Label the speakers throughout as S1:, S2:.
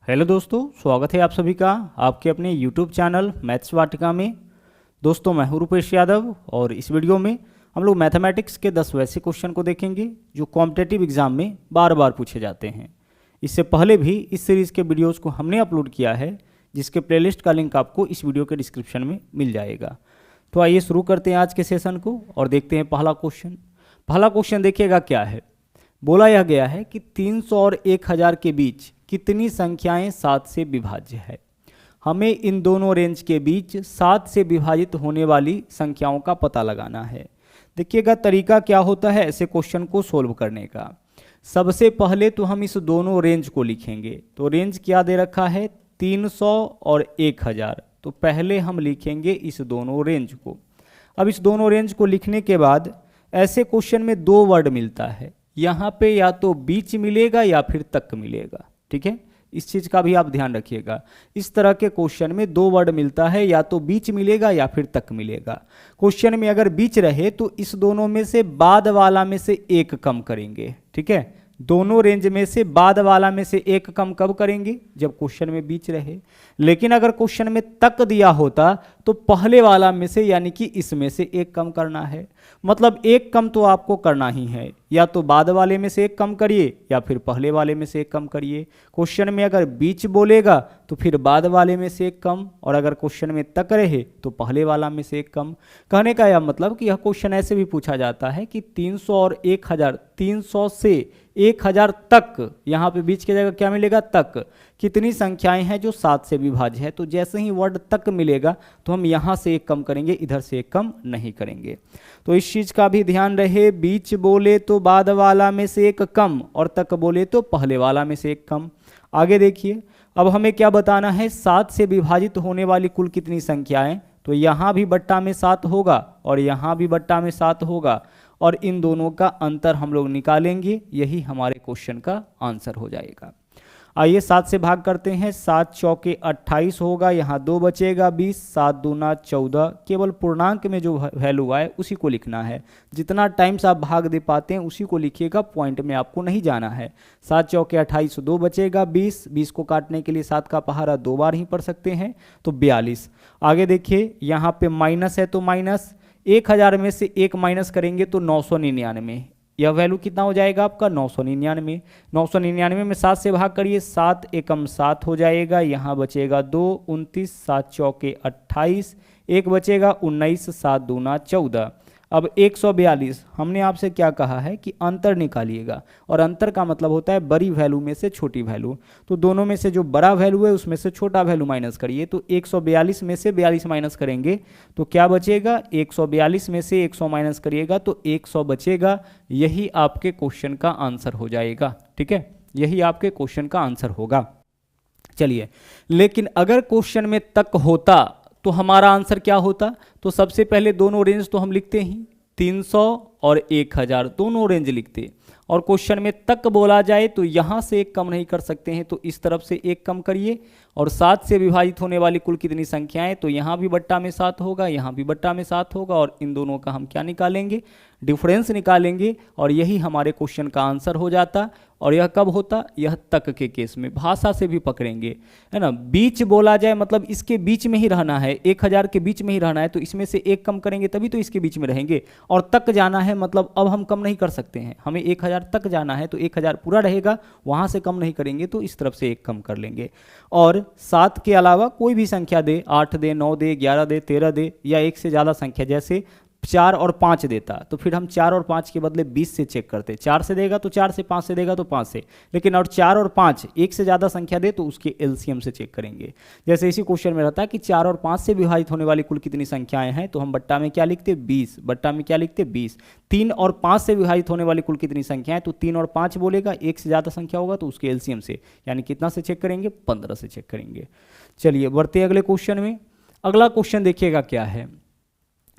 S1: Hello दोस्तों, स्वागत है आप सभी का आपके अपने YouTube चैनल मैथ्स वाटिका में। दोस्तों मैं हूं रूपेश यादव और इस वीडियो में हम लोग मैथमेटिक्स के 10 वैसे क्वेश्चन को देखेंगे जो कॉम्पिटिटिव एग्जाम में बार बार पूछे जाते हैं। इससे पहले भी इस सीरीज़ के वीडियोज़ को हमने अपलोड किया है, जिसके प्लेलिस्ट का लिंक आपको इस वीडियो के डिस्क्रिप्शन में मिल जाएगा। तो आइए शुरू करते हैं आज के सेशन को और देखते हैं पहला क्वेश्चन। पहला क्वेश्चन देखिएगा क्या है। बोला यह गया है कि 300 और 1000 के बीच कितनी संख्याएं 7 से विभाज्य है। हमें इन दोनों रेंज के बीच 7 से विभाजित होने वाली संख्याओं का पता लगाना है। देखिएगा तरीका क्या होता है ऐसे क्वेश्चन को सोल्व करने का। सबसे पहले तो हम इस दोनों रेंज को लिखेंगे। तो रेंज क्या दे रखा है, 300 और 1000। तो पहले हम लिखेंगे इस दोनों रेंज को। अब इस दोनों रेंज को लिखने के बाद ऐसे क्वेश्चन में दो वर्ड मिलता है, यहाँ पे या तो बीच मिलेगा या फिर तक मिलेगा। ठीक है, इस चीज का भी आप ध्यान रखिएगा। इस तरह के क्वेश्चन में दो वर्ड मिलता है, या तो बीच मिलेगा या फिर तक मिलेगा। क्वेश्चन में अगर बीच रहे तो इस दोनों में से बाद वाला में से एक कम करेंगे। ठीक है, दोनों रेंज में से बाद वाला में से एक कम कब करेंगे, जब क्वेश्चन में बीच रहे। लेकिन अगर क्वेश्चन में तक दिया होता तो पहले वाला में से यानी कि इसमें से एक कम करना है। मतलब एक कम तो आपको करना ही है, या तो बाद वाले में से एक कम करिए या फिर पहले वाले में से एक कम करिए। क्वेश्चन में अगर बीच बोलेगा तो फिर बाद वाले में से एक कम, और अगर क्वेश्चन में तक रहे तो पहले वाला में से एक कम। कहने का यह मतलब कि यह क्वेश्चन ऐसे भी पूछा जाता है कि 300 और 1000, 300 से 1000 तक, यहाँ पे बीच की जगह क्या मिलेगा, तक, कितनी संख्याएं हैं जो 7 से विभाज्य है। तो जैसे ही वर्ड तक मिलेगा तो हम यहाँ से एक कम करेंगे, इधर से एक कम नहीं करेंगे। तो इस चीज का भी ध्यान रहे, बीच बोले तो बाद वाला में से एक कम और तक बोले तो पहले वाला में से एक कम। आगे देखिए, अब हमें क्या बताना है, 7 से विभाजित होने वाली कुल कितनी संख्याएं। तो यहाँ भी बट्टा में 7 होगा और यहाँ भी बट्टा में 7 होगा, और इन दोनों का अंतर हम लोग निकालेंगे। यही हमारे क्वेश्चन का आंसर हो जाएगा। आइए 7 से भाग करते हैं। 7 चौके 28 होगा, यहाँ 2 बचेगा 20, 7 दूना 14। केवल पूर्णांक में जो वैल्यू आए उसी को लिखना है। जितना टाइम्स आप भाग दे पाते हैं उसी को लिखिएगा, पॉइंट में आपको नहीं जाना है। 7 चौके 28, 2 बचेगा 20, 20 को काटने के लिए 7 का पहाड़ा 2 बार ही पढ़ सकते हैं, तो 42। आगे देखिए, यहाँ पे माइनस है तो माइनस, 1000 में से एक माइनस करेंगे तो 999। यह वैल्यू कितना हो जाएगा आपका, 999। 999 में 7 से भाग करिए, 7 एकम 7 हो जाएगा, यहाँ बचेगा 2, 29, 7 चौके 28, एक बचेगा 19, 7 दूना 14। अब 142, हमने आपसे क्या कहा है कि अंतर निकालिएगा, और अंतर का मतलब होता है बड़ी वैल्यू में से छोटी वैल्यू। तो दोनों में से जो बड़ा वैल्यू है उसमें से छोटा वैल्यू माइनस करिए। तो 142 में से 42 माइनस करेंगे तो क्या बचेगा, 142 में से 100 माइनस करिएगा तो 100 बचेगा। यही आपके क्वेश्चन का आंसर हो जाएगा। ठीक है, यही आपके क्वेश्चन का आंसर होगा। चलिए, लेकिन अगर क्वेश्चन में तक होता तो हमारा आंसर क्या होता। तो सबसे पहले दोनों रेंज तो हम लिखते ही, 300 और 1000 दोनों रेंज लिखते, और क्वेश्चन में तक बोला जाए तो यहाँ से एक कम नहीं कर सकते हैं, तो इस तरफ से एक कम करिए। और 7 से विभाजित होने वाली कुल कितनी संख्याएं, तो यहाँ भी बट्टा में 7 होगा, यहाँ भी बट्टा में 7 होगा, और इन दोनों का हम क्या निकालेंगे, डिफरेंस निकालेंगे, और यही हमारे क्वेश्चन का आंसर हो जाता। और यह कब होता, यह तक के केस में। भाषा से भी पकड़ेंगे, है ना। बीच बोला जाए मतलब इसके बीच में ही रहना है, 1000 के बीच में ही रहना है, तो इसमें से एक कम करेंगे तभी तो इसके बीच में रहेंगे। और तक जाना है मतलब अब हम कम नहीं कर सकते हैं, हमें 1000 तक जाना है, तो 1000 पूरा रहेगा, वहाँ से कम नहीं करेंगे, तो इस तरफ से एक कम कर लेंगे। और 7 के अलावा कोई भी संख्या दे, 8 दे, 9 दे, 11 दे, 13 दे, या एक से ज़्यादा संख्या, जैसे 4 और 5 देता तो फिर हम 4 और 5 के बदले 20 से चेक करते। 4 से देगा तो 4 से, 5 से देगा तो 5 से। लेकिन और 4 और 5 एक से ज़्यादा संख्या दे तो उसके एलसीएम से चेक करेंगे। जैसे इसी क्वेश्चन में रहता है कि 4 और 5 से विभाजित होने वाली कुल कितनी संख्याएं हैं, तो हम बट्टा में क्या लिखते, 20, बट्टा में क्या लिखते, 20। 3 और 5 से विभाजित होने वाली कुल कितनी संख्याएं, तो 3 और 5 बोलेगा, एक से ज़्यादा संख्या होगा तो उसके एलसीएम से, यानी कितना से चेक करेंगे, 15 से चेक करेंगे। चलिए बढ़ते अगले क्वेश्चन में। अगला क्वेश्चन देखिएगा क्या है।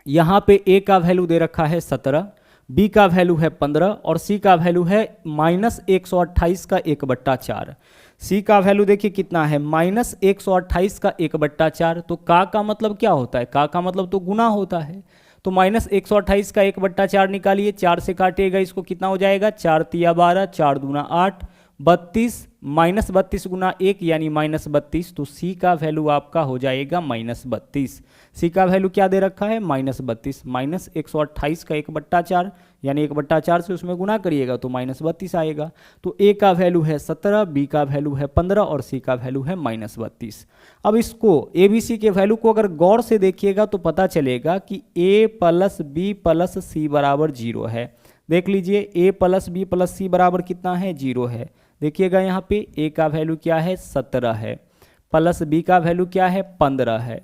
S1: यहाँ पे ए का वैल्यू दे रखा है 17, बी का वैल्यू है 15, और सी का वैल्यू है -128 का 1/4। सी का वैल्यू देखिए कितना है, -128 का 1/4। तो का मतलब क्या होता है, का मतलब तो गुना होता है। तो -128 का 1/4 निकालिए, 4 से काटिएगा इसको, कितना हो जाएगा, 4 तिया 12, 4 दूना 8, 32 माइनस 32 गुना 1 यानी माइनस 32, तो सी का वैल्यू आपका हो जाएगा माइनस 32। सी का वैल्यू क्या दे रखा है, माइनस 32, माइनस 128 का 1/4 यानी 1/4 से उसमें गुना करिएगा तो माइनस 32 आएगा। तो ए का वैल्यू है 17, बी का वैल्यू है 15 और सी का वैल्यू है माइनस 32। अब इसको ए बी सी के वैल्यू को अगर गौर से देखिएगा तो पता चलेगा कि ए प्लस बी प्लस सी बराबर 0 है। देख लीजिए ए प्लस बी प्लस सी बराबर कितना है, 0 है। देखिएगा यहाँ पे ए का वैल्यू क्या है, 17 है, प्लस बी का वैल्यू क्या है, 15 है,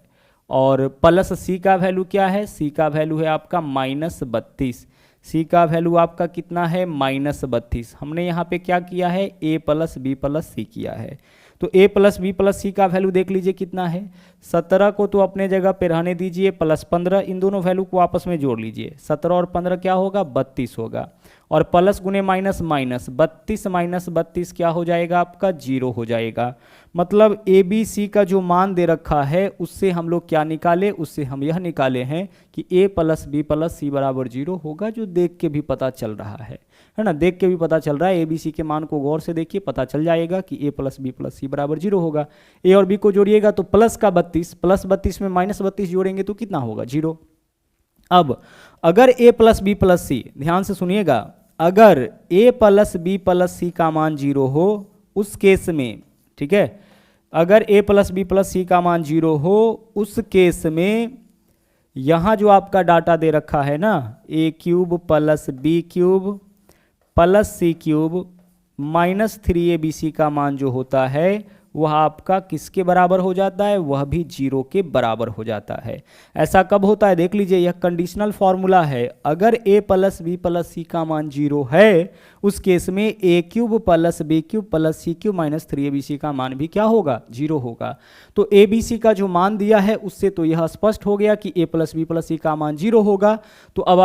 S1: और प्लस सी का वैल्यू क्या है, सी का वैल्यू है आपका माइनस 32। सी का वैल्यू आपका कितना है, माइनस 32। हमने यहाँ पे क्या किया है, ए प्लस बी प्लस सी किया है। तो ए प्लस बी प्लस सी का वैल्यू देख लीजिए कितना है, 17 को तो अपने जगह पे रहने दीजिए, प्लस 15, इन दोनों वैल्यू को आपस में जोड़ लीजिए, 17 और 15 क्या होगा, 32 होगा, और प्लस गुने माइनस माइनस, 32 माइनस 32 क्या हो जाएगा आपका, 0 हो जाएगा। मतलब ए बी सी का जो मान दे रखा है उससे हम लोग क्या निकाले, उससे हम यह निकाले हैं कि ए प्लस बी प्लस सी बराबर 0 होगा, जो देख के भी पता चल रहा है ना, देख के भी पता चल रहा है। ए बी सी के मान को गौर से देखिए, पता चल जाएगा कि ए प्लस बी प्लस सी बराबर 0 होगा। ए और बी को जोड़िएगा तो प्लस का 32, प्लस 32 में माइनस 32 जोड़ेंगे तो कितना होगा, 0। अब अगर ए प्लस बी प्लस सी, ध्यान से सुनिएगा, अगर ए प्लस बी प्लस सी का मान 0 हो उस केस में, ठीक है, अगर ए प्लस बी प्लस सी का मान 0 हो उस केस में यहां जो आपका डाटा दे रखा है ना, a cube plus b cube plus c cube minus 3abc का मान जो होता है वह आपका किसके बराबर हो जाता है, वह भी 0 के बराबर हो जाता है। ऐसा कब होता है, देख लीजिए, यह कंडीशनल फॉर्मूला है। अगर a plus b plus c का मान 0 है उस केस में a cube plus b cube plus c cube minus 3abc का मान भी क्या होगा, 0 होगा। तो ए बी सी का जो मान दिया है उससे तो यह स्पष्ट हो गया कि a plus b plus c का मान 0 होगा। तो अब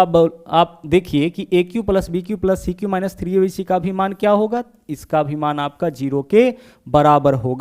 S1: आप देखिए कि a cube plus b cube plus c cube minus 3abc का भी मान क्या होगा, इसका भी मान आपका 0 के बराबर होगा।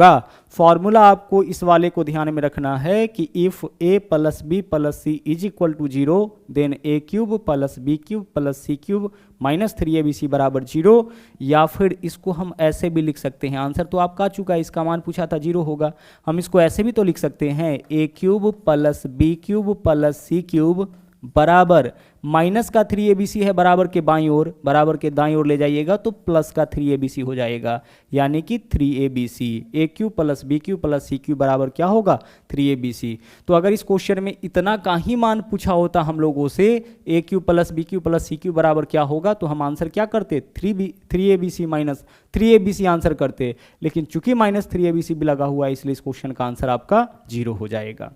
S1: फॉर्मूला आपको इस वाले को ध्यान में रखना है कि if a plus b plus c is equal to 0 then a cube plus b cube plus c cube minus 3abc बराबर 0, या फिर इसको हम ऐसे भी लिख सकते हैं, आंसर तो आपका आ चुका है, इसका मान पूछा था 0 होगा, हम इसको ऐसे भी तो लिख सकते हैं, a cube plus b cube plus c cube बराबर माइनस का 3abc है बराबर के बाईं ओर, बराबर के दाईं ओर ले जाइएगा तो प्लस का 3abc हो जाएगा, यानी कि 3abc। A cube plus b cube plus c cube बराबर क्या होगा, 3abc। तो अगर इस क्वेश्चन में इतना का ही मान पूछा होता हम लोगों से, a cube plus b cube plus c cube बराबर क्या होगा, तो हम आंसर क्या करते, 3abc माइनस 3abc आंसर करते, लेकिन चूंकि माइनस 3abc भी लगा हुआ है इसलिए इस क्वेश्चन का आंसर आपका 0 हो जाएगा।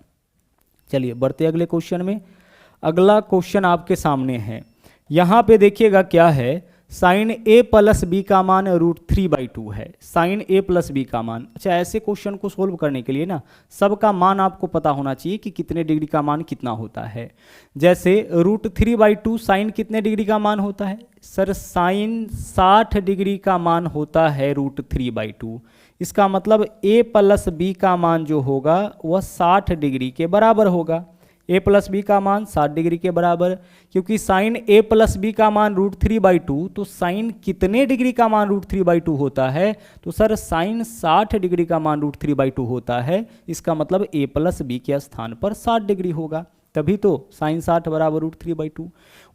S1: चलिए बढ़ते अगले क्वेश्चन में। अगला क्वेश्चन आपके सामने है, यहाँ पे देखिएगा क्या है, साइन ए प्लस बी का मान √3/2 है, साइन ए प्लस बी का मान। अच्छा, ऐसे क्वेश्चन को सोल्व करने के लिए ना सबका मान आपको पता होना चाहिए कि कितने डिग्री का मान कितना होता है। जैसे √3/2 साइन कितने डिग्री का मान होता है, सर साइन 60 डिग्री का मान होता है √3/2। इसका मतलब ए प्लस बी का मान जो होगा वह 60 डिग्री के बराबर होगा। ए प्लस बी का मान 60 डिग्री के बराबर, क्योंकि साइन ए प्लस बी का मान √3/2, तो साइन कितने डिग्री का मान √3/2 होता है, तो सर साइन 60 डिग्री का मान √3/2 होता है। इसका मतलब ए प्लस बी के स्थान पर 60 डिग्री होगा, तभी तो साइन 60 बराबर √3/2।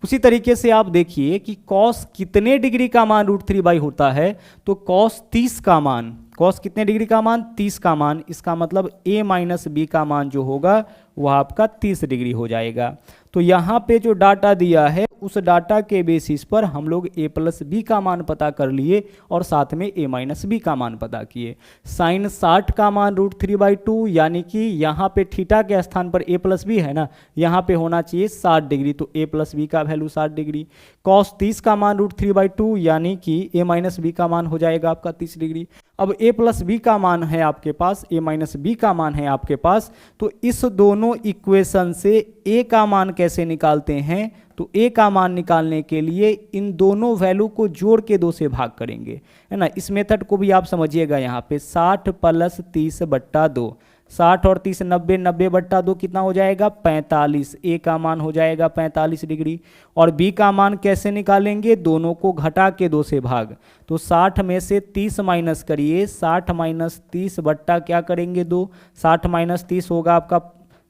S1: उसी तरीके से आप देखिए कि कॉस कितने डिग्री का मान √3/2 होता है, तो कॉस 30 का मान, कॉस कितने डिग्री का मान, 30 का मान, इसका मतलब a माइनस बी का मान जो होगा वह आपका 30 डिग्री हो जाएगा। तो यहाँ पे जो डाटा दिया है उस डाटा के बेसिस पर हम लोग a प्लस बी का मान पता कर लिए और साथ में a माइनस बी का मान पता किए। साइन 60 का मान √3/2, यानी कि यहाँ पे थीटा के स्थान पर a प्लस बी है ना, यहाँ पे होना चाहिए 60 डिग्री, तो a प्लस बी का वैल्यू 60 डिग्री। कॉस 30 का मान √3/2, यानी कि a माइनस बी का मान हो जाएगा आपका 30 डिग्री। अब a प्लस बी का मान है आपके पास, a माइनस बी का मान है आपके पास, तो इस दोनों इक्वेशन से a का मान कैसे निकालते हैं, तो a का मान निकालने के लिए इन दोनों वैल्यू को जोड़ के 2 से भाग करेंगे, है ना। इस मेथड को भी आप समझिएगा, यहाँ पे 60 + 30/2, 60 और 30 90, 90/2 कितना हो जाएगा 45। ए का मान हो जाएगा 45 डिग्री। और बी का मान कैसे निकालेंगे, दोनों को घटा के 2 से भाग। तो 60 में से 30 माइनस करिए, 60 माइनस 30 बट्टा क्या करेंगे 2, 60 माइनस 30 होगा आपका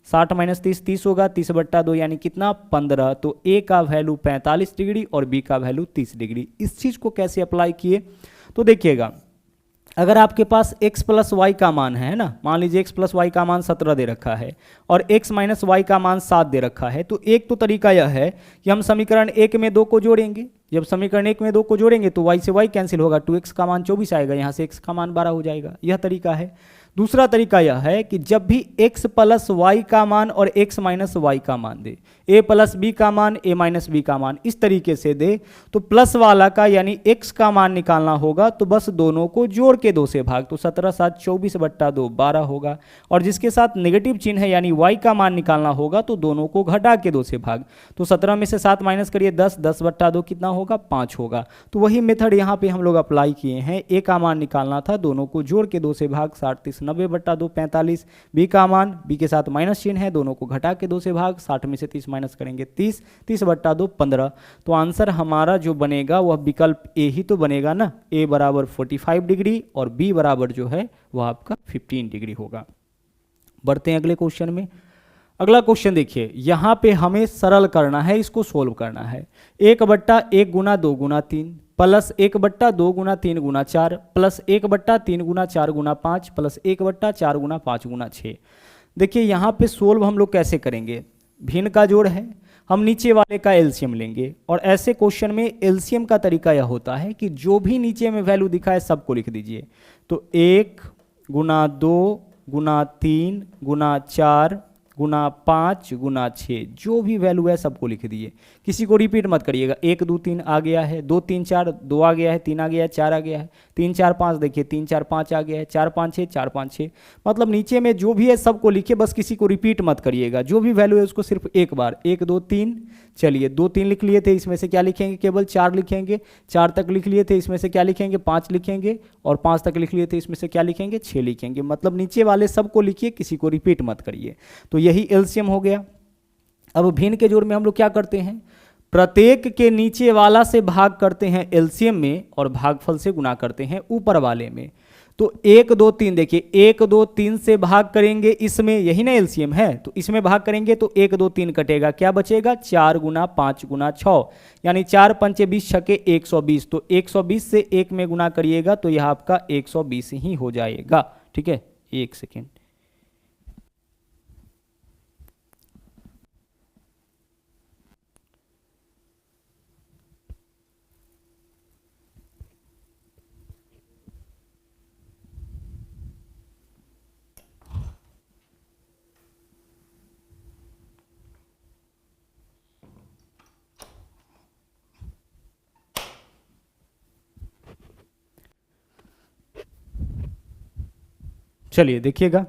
S1: 60 माइनस 30 30 होगा, 30/2 यानी कितना 15। तो ए का वैल्यू 45 डिग्री और बी का वैल्यू 30 डिग्री। इस चीज़ को कैसे अप्लाई किए तो देखिएगा, अगर आपके पास x प्लस वाई का मान है ना, मान लीजिए x प्लस वाई का मान 17 दे रखा है और x माइनस वाई का मान 7 दे रखा है, तो एक तो तरीका यह है कि हम समीकरण 1 में 2 को जोड़ेंगे। जब समीकरण 1 में 2 को जोड़ेंगे तो y से y कैंसिल होगा, 2x का मान 24 आएगा, यहाँ से x का मान 12 हो जाएगा। यह तरीका है। दूसरा तरीका यह है कि जब भी x प्लस वाई का मान और x माइनस वाई का मान दे, a प्लस बी का मान a माइनस बी का मान इस तरीके से दे, तो प्लस वाला का यानी x का मान निकालना होगा तो बस दोनों को जोड़ के 2 से भाग, तो 17 7 24/2 12 होगा। और जिसके साथ नेगेटिव चिन्ह है यानी y का मान निकालना होगा तो दोनों को घटा के 2 से भाग। तो 17 में से 7 माइनस करिए 10, 10/2 कितना होगा 5 होगा। तो वही मेथड यहाँ पे हम लोग अप्लाई किए हैं। a का मान निकालना था, दोनों को जोड़ के 2 से भाग, 60 30 90/2 45। बी का मान, बी के साथ माइनस चिन्ह है, दोनों को घटा के 2 से भाग, 60 में से 30 माइनस करेंगे 30, 30/2 15। तो आंसर हमारा जो बनेगा वह विकल्प ए ही तो बनेगा ना, ए बराबर 45 डिग्री और बी बराबर जो है वह आपका 15 डिग्री होगा। बढ़ते हैं अगले क्वेश्चन में। अगला क्वेश्चन देखिए, यहाँ पे हमें सरल करना है, इसको सोल्व करना है। 1/1 गुना 2 गुना 3 प्लस 1/2 गुना 3 गुना 4 प्लस 1/3 गुना 4 गुना 5 प्लस 1/4 गुना 5 गुना 6। देखिए यहाँ पे सोल्व हम लोग कैसे करेंगे, भिन्न का जोड़ है, हम नीचे वाले का एलसीएम लेंगे। और ऐसे क्वेश्चन में एलसीएम का तरीका यह होता है कि जो भी नीचे में वैल्यू दिखा है सबको लिख दीजिए। तो 1 गुना 2 गुना 3 गुना 4 गुना 5 गुना 6 जो भी वैल्यू है सबको लिख दिए, किसी को रिपीट मत करिएगा। 1 2 3 आ गया है, 2 3 4 2 आ गया है, 3 आ गया है, 4 आ गया है, 3 4 5 देखिए 3 4 5 आ गया है, 4 5 6 4 5 6। मतलब नीचे में जो भी है सबको लिखिए, बस किसी को रिपीट मत करिएगा। जो भी वैल्यू है उसको सिर्फ एक बार 1 2 3, चलिए 2 3 लिख लिए थे, इसमें से क्या लिखेंगे, केवल 4 लिखेंगे। 4 तक लिख लिए थे, इसमें से क्या लिखेंगे 5 लिखेंगे। और 5 तक लिख लिए थे, इसमें से क्या लिखेंगे 6 लिखेंगे। मतलब नीचे वाले सबको लिखिए, किसी को रिपीट मत करिए। तो यही एलसीएम हो गया। अब भिन्न के जोड़ में हम लोग क्या करते हैं, प्रत्येक के नीचे वाला से भाग करते हैं एलसीएम में और भागफल से गुणा करते हैं ऊपर वाले में। तो 1 2 3 देखिए 1 2 3 से भाग करेंगे, इसमें यही ना एलसीएम है, तो इसमें भाग करेंगे तो 1 2 3 कटेगा, क्या बचेगा 4 गुना 5 गुना 6 यानी 4 पंचे 20 छके 120। तो 120 से 1 में गुना करिएगा तो यह आपका 120 ही हो जाएगा। ठीक है, एक सेकेंड। चलिए देखिएगा,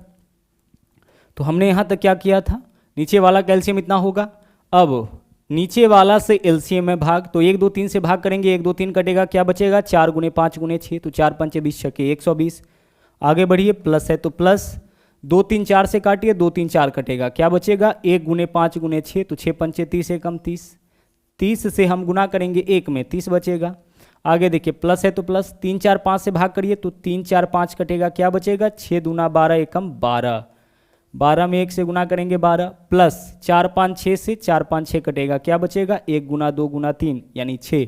S1: तो हमने यहाँ तक क्या किया था, नीचे वाला का एलसीएम इतना होगा। अब नीचे वाला से एलसीएम में भाग, तो 1 2 3 से भाग करेंगे, 1 2 3 कटेगा, क्या बचेगा 4 गुने 5 गुने 6, तो 4 पंचे 20 छके 120। आगे बढ़िए, प्लस है तो प्लस, 2 3 4 से काटिए, 2 3 4 कटेगा, क्या बचेगा 1 गुने 5 गुने 6, तो 6 पंचे 30 एकम 30। 30 से हम गुना करेंगे 1 में, 30 बचेगा। आगे देखिए, प्लस है तो प्लस, 3 4 5 से भाग करिए तो 3 4 5 कटेगा, क्या बचेगा 6 दूना 12 एकम 12। 12 में 1 से गुना करेंगे 12, प्लस 4 5 6 से 4 5 6 कटेगा, क्या बचेगा 1 गुना 2 गुना 3 यानी 6।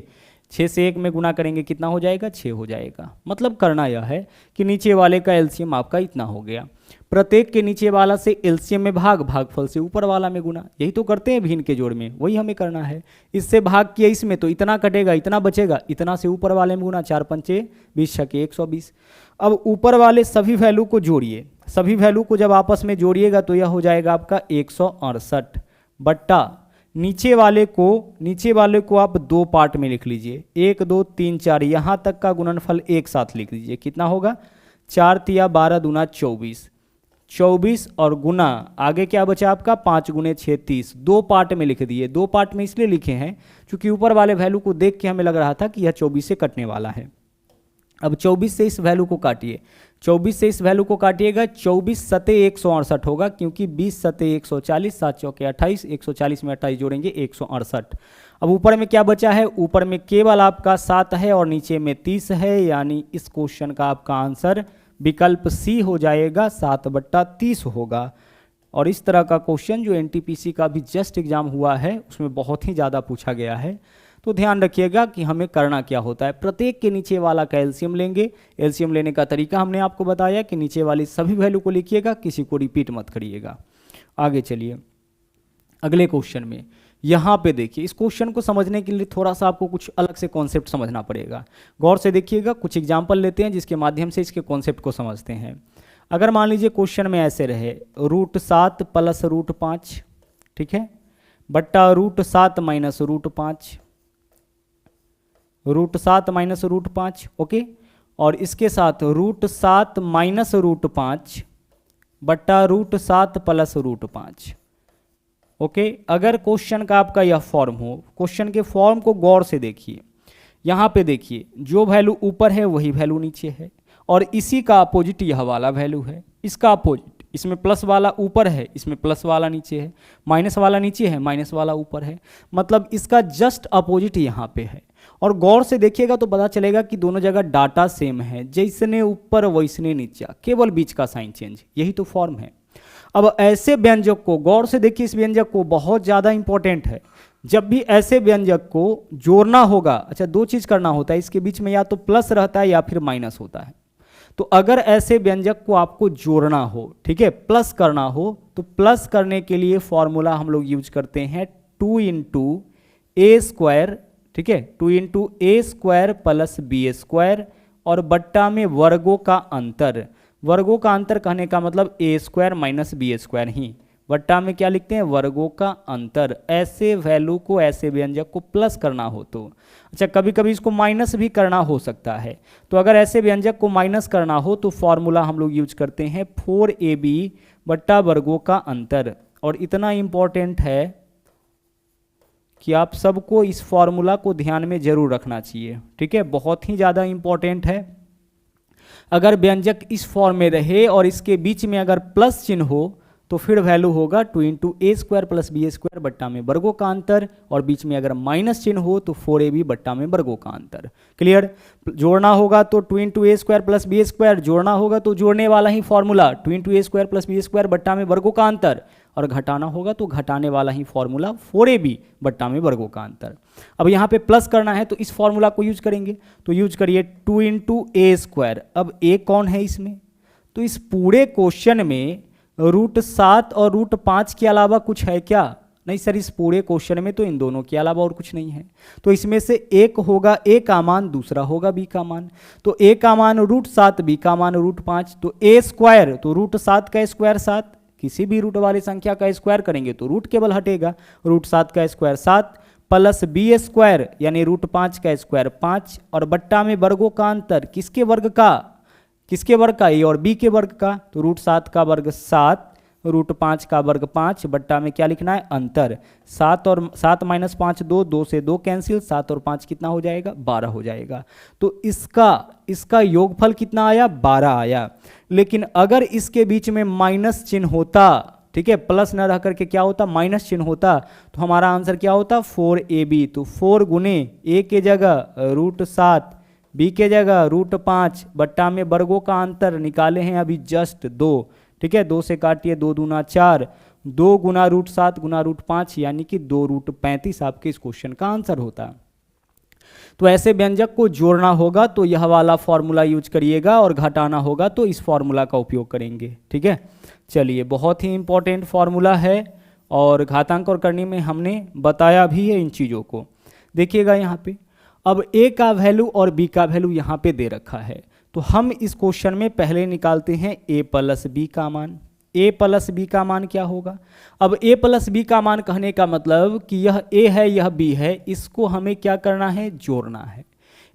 S1: 6 से 1 में गुना करेंगे कितना हो जाएगा 6 हो जाएगा। मतलब करना यह है कि नीचे वाले का एलसीएम आपका इतना हो गया। प्रत्येक के नीचे वाला से एलसीएम में भाग, भागफल से ऊपर वाला में गुना, यही तो करते हैं भिन्न के जोड़ में, वही हमें करना है। इससे भाग किया इसमें तो इतना कटेगा, इतना बचेगा, इतना से ऊपर वाले में गुना, 4 पंचे 20 छके 120। अब ऊपर वाले सभी वैल्यू को जोड़िए, सभी वैल्यू को जब आपस में जोड़िएगा तो यह हो जाएगा आपका 168 बट्टा नीचे वाले को आप 2 पार्ट में लिख लीजिए, 1 2 3 4 यहाँ तक का गुणनफल एक साथ लिख लीजिए। कितना होगा 4 तिया 12 दूना 24, 24 और गुना आगे क्या बचा आपका 5 गुने 6 30। 2 पार्ट में लिख दिए। 2 पार्ट में इसलिए लिखे हैं क्योंकि ऊपर वाले वैल्यू को देख के हमें लग रहा था कि यह 24 से कटने वाला है। अब 24 से इस वैल्यू को काटिए, 24 से इस वैल्यू को काटिएगा, 24 सते 168 होगा, क्योंकि 20 सते 140, 7 चौके 28, 140 में 28 जोड़ेंगे 168। अब ऊपर में क्या बचा है, ऊपर में केवल आपका 7 है और नीचे में 30 है, यानी इस क्वेश्चन का आपका आंसर विकल्प सी हो जाएगा, 7/30 होगा। और इस तरह का क्वेश्चन जो एनटीपीसी का भी जस्ट एग्जाम हुआ है उसमें बहुत ही ज़्यादा पूछा गया है। तो ध्यान रखिएगा कि हमें करना क्या होता है, प्रत्येक के नीचे वाला का एलसीएम लेंगे। एलसीएम लेने का तरीका हमने आपको बताया कि नीचे वाली सभी वैल्यू को लिखिएगा, किसी को रिपीट मत करिएगा। आगे चलिए अगले क्वेश्चन में। यहाँ पे देखिए, इस क्वेश्चन को समझने के लिए थोड़ा सा आपको कुछ अलग से कॉन्सेप्ट समझना पड़ेगा। गौर से देखिएगा, कुछ एग्जाम्पल लेते हैं जिसके माध्यम से इसके कॉन्सेप्ट को समझते हैं। अगर मान लीजिए क्वेश्चन में ऐसे रहे √7 + √5, ठीक है, बट्टा √7 - √5, √7 - √5, ओके, और इसके साथ √7 - √5 बट्टा √7 + √5, ओके। अगर क्वेश्चन का आपका यह फॉर्म हो, क्वेश्चन के फॉर्म को गौर से देखिए। यहाँ पे देखिए, जो वैल्यू ऊपर है वही वैल्यू नीचे है, और इसी का अपोजिट यह वाला वैल्यू है, इसका अपोजिट। इसमें प्लस वाला ऊपर है, इसमें प्लस वाला नीचे है, माइनस वाला नीचे है, माइनस वाला ऊपर है, मतलब इसका जस्ट अपोजिट यहाँ पे है। और गौर से देखिएगा तो पता चलेगा कि दोनों जगह डाटा सेम है, जैसने ऊपर वैसने नीचे, केवल बीच का साइन चेंज, यही तो फॉर्म है। अब ऐसे व्यंजक को गौर से देखिए, इस व्यंजक को बहुत ज़्यादा इंपॉर्टेंट है। जब भी ऐसे व्यंजक को जोड़ना होगा, अच्छा दो चीज़ करना होता है, इसके बीच में या तो प्लस रहता है या फिर माइनस होता है। तो अगर ऐसे व्यंजक को आपको जोड़ना हो, ठीक है, प्लस करना हो, तो प्लस करने के लिए फॉर्मूला हम लोग यूज करते हैं 2 × a², ठीक है, 2 × a² + b², और बट्टा में वर्गों का अंतर। वर्गों का अंतर कहने का मतलब a² - b² ही, बट्टा में क्या लिखते हैं, वर्गों का अंतर। ऐसे वैल्यू को, ऐसे व्यंजक को प्लस करना हो तो, अच्छा कभी कभी इसको माइनस भी करना हो सकता है। तो अगर ऐसे व्यंजक को माइनस करना हो तो फॉर्मूला हम लोग यूज करते हैं 4ab बट्टा वर्गों का अंतर। और इतना इंपॉर्टेंट है कि आप सबको इस फॉर्मूला को ध्यान में जरूर रखना चाहिए, ठीक है, बहुत ही ज़्यादा इंपॉर्टेंट है। अगर व्यंजक इस फॉर्म में रहे और इसके बीच में अगर प्लस चिन्ह हो तो फिर वैल्यू होगा 2 × a² + b² बट्टा में वर्गों का अंतर, और बीच में अगर माइनस चिन्ह हो तो 4ab बट्टा में वर्गों का अंतर। क्लियर? जोड़ना होगा तो 2 × a² + b², जोड़ना होगा तो जोड़ने वाला ही फॉर्मूला 2 × a² + b² बट्टा में वर्गों का अंतर, और घटाना होगा तो घटाने वाला ही फॉर्मूला 4ab बट्टा में वर्गों का अंतर। अब यहाँ पे प्लस करना है तो इस फॉर्मूला को यूज करेंगे, तो यूज करिए 2 × a²। अब a कौन है इसमें, तो इस पूरे क्वेश्चन में √7 और √5 के अलावा कुछ है क्या? नहीं सर, इस पूरे क्वेश्चन में तो इन दोनों के अलावा और कुछ नहीं है। तो इसमें से एक होगा a का मान, दूसरा होगा b का मान। तो a का मान √7, b का मान √5, तो a² तो √7 का स्क्वायर 7, किसी भी रूट वाली संख्या का स्क्वायर करेंगे तो रूट केवल हटेगा, √7 का स्क्वायर 7 प्लस b² यानी √5 का स्क्वायर 5, और बट्टा में वर्गों का अंतर, किसके वर्ग का, किसके वर्ग का, a और b के वर्ग का। तो √7 का वर्ग 7, √5 का वर्ग 5, बट्टा में क्या लिखना है, अंतर। 7 और 7 - 5 2, 2 से 2 कैंसिल, 7 और 5 कितना हो जाएगा, 12 हो जाएगा। तो इसका योगफल कितना आया, 12 आया। लेकिन अगर इसके बीच में माइनस चिन्ह होता, ठीक है, प्लस न रह करके क्या होता, माइनस चिन्ह होता, तो हमारा आंसर क्या होता, 4ab। तो 4 गुने a के जगह √7, b के जगह √5, बट्टा में वर्गों का अंतर निकाले हैं अभी जस्ट 2, ठीक है, 2 से काटिए, 2 दूना 4, 2 × √7 × √5 यानी कि 2 √35 आपके इस क्वेश्चन का आंसर होता। तो ऐसे व्यंजक को जोड़ना होगा तो यह वाला फॉर्मूला यूज करिएगा, और घटाना होगा तो इस फॉर्मूला का उपयोग करेंगे, ठीक है। चलिए, बहुत ही इंपॉर्टेंट फॉर्मूला है, और घातांक और करनी में हमने बताया भी है इन चीज़ों को। देखिएगा यहाँ पे, अब a का वैल्यू और b का वैल्यू यहाँ पे दे रखा है, तो हम इस क्वेश्चन में पहले निकालते हैं a + b का मान। a + b का मान क्या होगा? अब a + b का मान कहने का मतलब कि यह a है, यह b है, इसको हमें क्या करना है, जोड़ना है।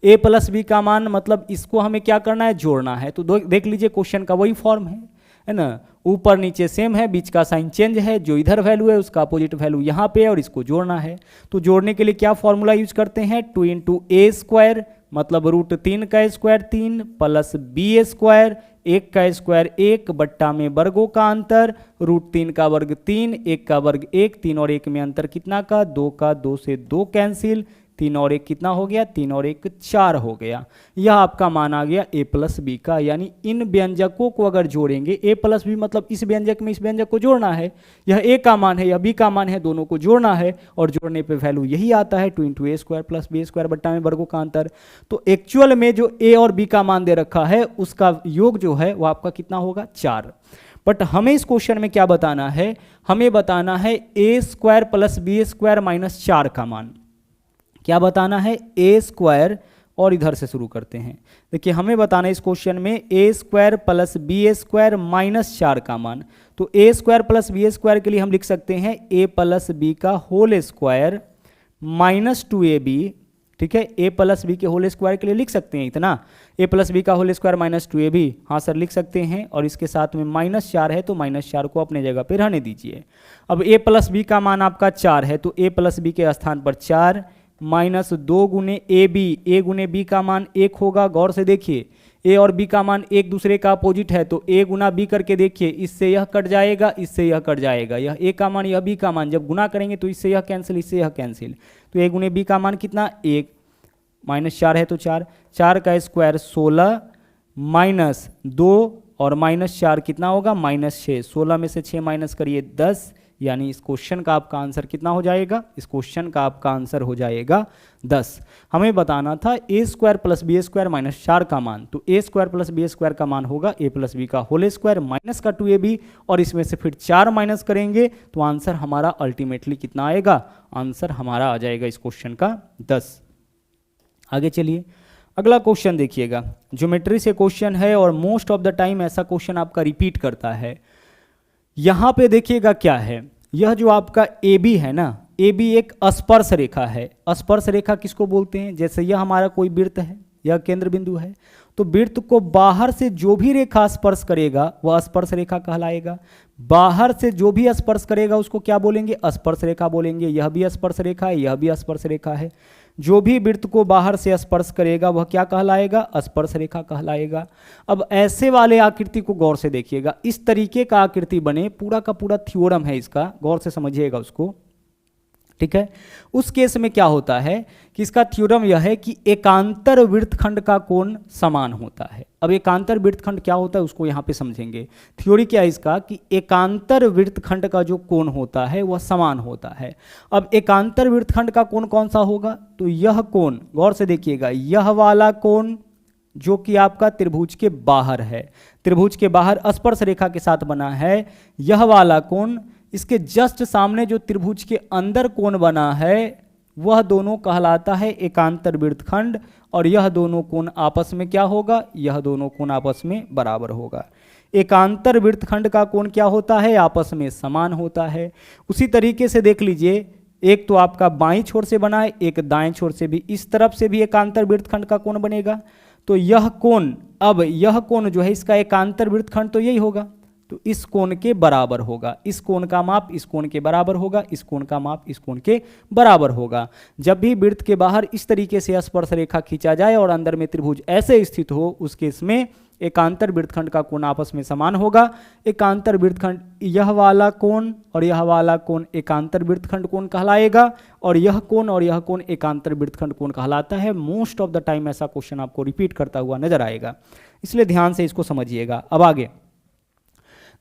S1: a + b का मान मतलब इसको हमें क्या करना है, जोड़ना है। तो देख लीजिए क्वेश्चन का वही फॉर्म है, है ना, ऊपर नीचे सेम है, बीच का साइन चेंज है, जो इधर वैल्यू है उसका अपोजिट वैल्यू यहाँ पे है और इसको जोड़ना है। तो जोड़ने के लिए क्या फॉर्मूला यूज करते हैं, 2 इंटू ए स्क्वायर मतलब रूट 3 का स्क्वायर 3 प्लस बी स्क्वायर 1 का स्क्वायर 1 बट्टा में वर्गों का अंतर रूट 3 का वर्ग 3 1 का वर्ग 1 3 और 1 में अंतर कितना का 2 का, 2 से 2 कैंसिल, 3 और 1 कितना हो गया, 3 और 1 4 हो गया। यह आपका मान आ गया a प्लस बी का। यानी इन व्यंजकों को अगर जोड़ेंगे a प्लस बी मतलब इस व्यंजक में इस व्यंजक को जोड़ना है, यह a का मान है यह b का मान है, दोनों को जोड़ना है और जोड़ने पे वैल्यू यही आता है 2 इंटू ए स्क्वायर प्लस बी स्क्वायर बट्टा में वर्गों का अंतर। तो एक्चुअल में जो a और b का मान दे रखा है उसका योग जो है वो आपका कितना होगा 4। बट हमें इस क्वेश्चन में क्या बताना है, हमें बताना है a square plus b square minus 4 का मान। क्या बताना है, ए स्क्वायर, और इधर से शुरू करते हैं। देखिए हमें बताना है इस क्वेश्चन में a square plus b square minus 4 का मान। तो a square plus b square के लिए हम लिख सकते हैं ए प्लस बी का होल स्क्वायर माइनस 2ab, ठीक है, ए प्लस बी के होल स्क्वायर के लिए लिख सकते हैं इतना, ए प्लस बी का होल स्क्वायर माइनस 2ab, हाँ सर लिख सकते हैं, और इसके साथ में माइनस 4 है तो माइनस 4 को अपने जगह पे रहने दीजिए। अब ए प्लस बी का मान आपका 4 है तो ए प्लस बी के स्थान पर 4 माइनस 2 गुने ए बी, ए गुने बी का मान 1 होगा। गौर से देखिए ए और बी का मान एक दूसरे का अपोजिट है तो ए गुना बी करके देखिए, इससे यह कट जाएगा इससे यह कट जाएगा, यह ए का मान यह बी का मान, जब गुना करेंगे तो इससे यह कैंसिल इससे यह कैंसिल, तो ए गुने बी का मान कितना 1, माइनस 4 है तो 4, 4 का स्क्वायर 16 माइनस 2 और माइनस 4 कितना होगा माइनस 6, 16 में से 6 माइनस करिए 10, यानी इस क्वेश्चन का आपका आंसर कितना हो जाएगा, इस क्वेश्चन का आपका आंसर हो जाएगा 10। हमें बताना था a square plus b square minus 4 का मान, तो a square plus b square का मान होगा ए प्लस बी का होल स्क्वायर माइनस का 2ab, और इसमें से फिर 4 माइनस करेंगे तो आंसर हमारा अल्टीमेटली कितना आएगा, आंसर हमारा आ जाएगा इस क्वेश्चन का 10। आगे चलिए अगला क्वेश्चन देखिएगा, ज्योमेट्री से क्वेश्चन है और मोस्ट ऑफ द टाइम ऐसा क्वेश्चन आपका रिपीट करता है। यहां पे देखिएगा क्या है, यह जो आपका AB है ना, AB एक स्पर्श रेखा है। स्पर्श रेखा किसको बोलते हैं, जैसे यह हमारा कोई वृत्त है, यह केंद्र बिंदु है, तो वृत्त को बाहर से जो भी रेखा स्पर्श करेगा वह स्पर्श रेखा कहलाएगा। बाहर से जो भी स्पर्श करेगा उसको क्या बोलेंगे, स्पर्श रेखा बोलेंगे। यह भी स्पर्श रेखा है, यह भी स्पर्श रेखा है। जो भी वृत्त को बाहर से स्पर्श करेगा वह क्या कहलाएगा, स्पर्श रेखा कहलाएगा। अब ऐसे वाले आकृति को गौर से देखिएगा, इस तरीके का आकृति बने, पूरा का पूरा थ्योरम है इसका, गौर से समझिएगा उसको, ठीक है। उस केस में क्या होता है कि इसका थ्योरम यह है कि एकांतर वृत्तखंड का कोण समान होता है। अब एकांतर वृत्तखंड क्या होता है उसको यहाँ पे समझेंगे। थ्योरी क्या है इसका कि एकांतर वृत्तखंड का जो कोण होता है वह समान होता है। अब एकांतर वृत्तखंड का कोण कौन सा होगा, तो यह कोण, गौर से देखिएगा, यह वाला कोण जो कि आपका त्रिभुज के बाहर है, त्रिभुज के बाहर स्पर्श रेखा के साथ बना है, यह वाला कोण, इसके जस्ट सामने जो त्रिभुज के अंदर कोण बना है वह दोनों कहलाता है एकांतर वृत्तखंड, और यह दोनों कोण आपस में क्या होगा, यह दोनों कोण आपस में बराबर होगा। एकांतर वृत्तखंड का कोण क्या होता है, आपस में समान होता है। उसी तरीके से देख लीजिए, एक तो आपका बाईं छोर से बना है, एक दाएं छोर से भी, इस तरफ से भी एकांतर वृत्तखंड का कोण बनेगा। तो यह कोण, अब यह कोण जो है इसका एकांतर वृत्तखंड तो यही होगा, तो इस कोण के बराबर होगा, इस कोण का माप इस कोण के बराबर होगा, इस कोण का माप इस कोण के बराबर होगा। जब भी वृत्त के बाहर इस तरीके से स्पर्श रेखा खींचा जाए और अंदर में त्रिभुज ऐसे स्थित हो, उस केस में एकांतर वृत्तखंड का कोण आपस में समान होगा। एकांतर वृत्तखंड, यह वाला कोण और यह वाला कोण एकांतर वृत्तखंड कोण कहलाएगा, और यह कोण और यह कोण एकांतर वृत्तखंड कोण कहलाता है। मोस्ट ऑफ द टाइम ऐसा क्वेश्चन आपको रिपीट करता हुआ नजर आएगा, इसलिए ध्यान से इसको समझिएगा। अब आगे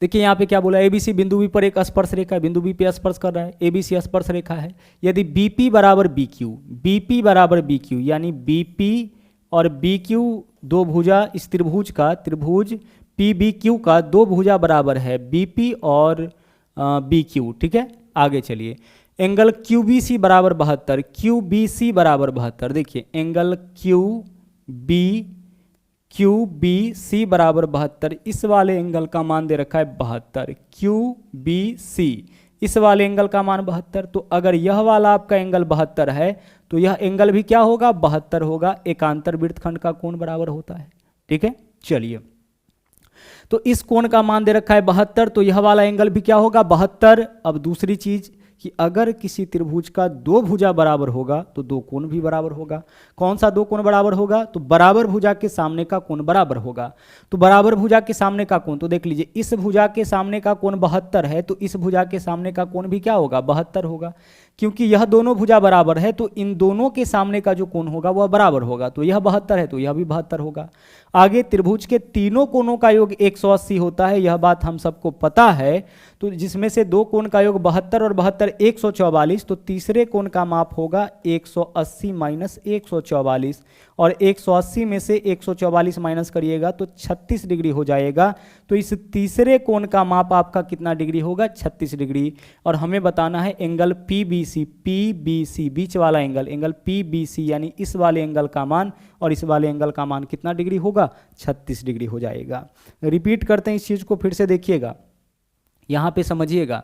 S1: देखिए यहाँ पे क्या बोला, ABC बिंदु B पर एक स्पर्श रेखा है, बिंदु B पे स्पर्श कर रहा है, ABC स्पर्श रेखा है। यदि BP बराबर BQ, BP बराबर BQ, यानी BP और BQ दो भुजा इस त्रिभुज का, त्रिभुज PBQ का दो भुजा बराबर है BP और BQ, ठीक है। आगे चलिए, एंगल QBC बराबर 72, QBC बराबर 72। देखिए एंगल QBC बराबर 72, इस वाले एंगल का मान दे रखा है 72, QBC इस वाले एंगल का मान 72। तो अगर यह वाला आपका एंगल 72 है तो यह एंगल भी क्या होगा, 72 होगा। एकांतर वृत्तखंड का कोण बराबर होता है, ठीक है। चलिए, तो इस कोण का मान दे रखा है 72, तो यह वाला एंगल भी क्या होगा 72। अब दूसरी चीज कि अगर किसी त्रिभुज का दो भुजा बराबर होगा तो दो कोण भी बराबर होगा। कौन सा दो कोण बराबर होगा? तो बराबर भुजा के सामने का कोण बराबर होगा। तो बराबर भुजा के सामने का कोण, तो देख लीजिए इस भुजा के सामने का कोण 72 है, तो इस भुजा के सामने का कोण भी क्या होगा 72 होगा। क्योंकि यह दोनों भुजा बराबर है तो इन दोनों के सामने का जो कोण होगा वह बराबर होगा, तो यह 72 है तो यह भी 72 होगा। आगे त्रिभुज के तीनों कोणों का योग 180 होता है, यह बात हम सबको पता है। तो जिसमें से दो कोण का योग 72 और 72 144, तो तीसरे कोण का माप होगा 180 माइनस 144, और 180 में से 144 माइनस करिएगा तो 36 डिग्री हो जाएगा। तो इस तीसरे कोण का माप आपका कितना डिग्री होगा? 36 डिग्री। और हमें बताना है एंगल PBC, PBC बीच वाला एंगल PBC यानी इस वाले एंगल का मान और इस वाले एंगल का मान कितना डिग्री होगा? 36 डिग्री हो जाएगा। रिपीट करते हैं इस चीज को, फिर से देखिएगा, यहां पे समझिएगा।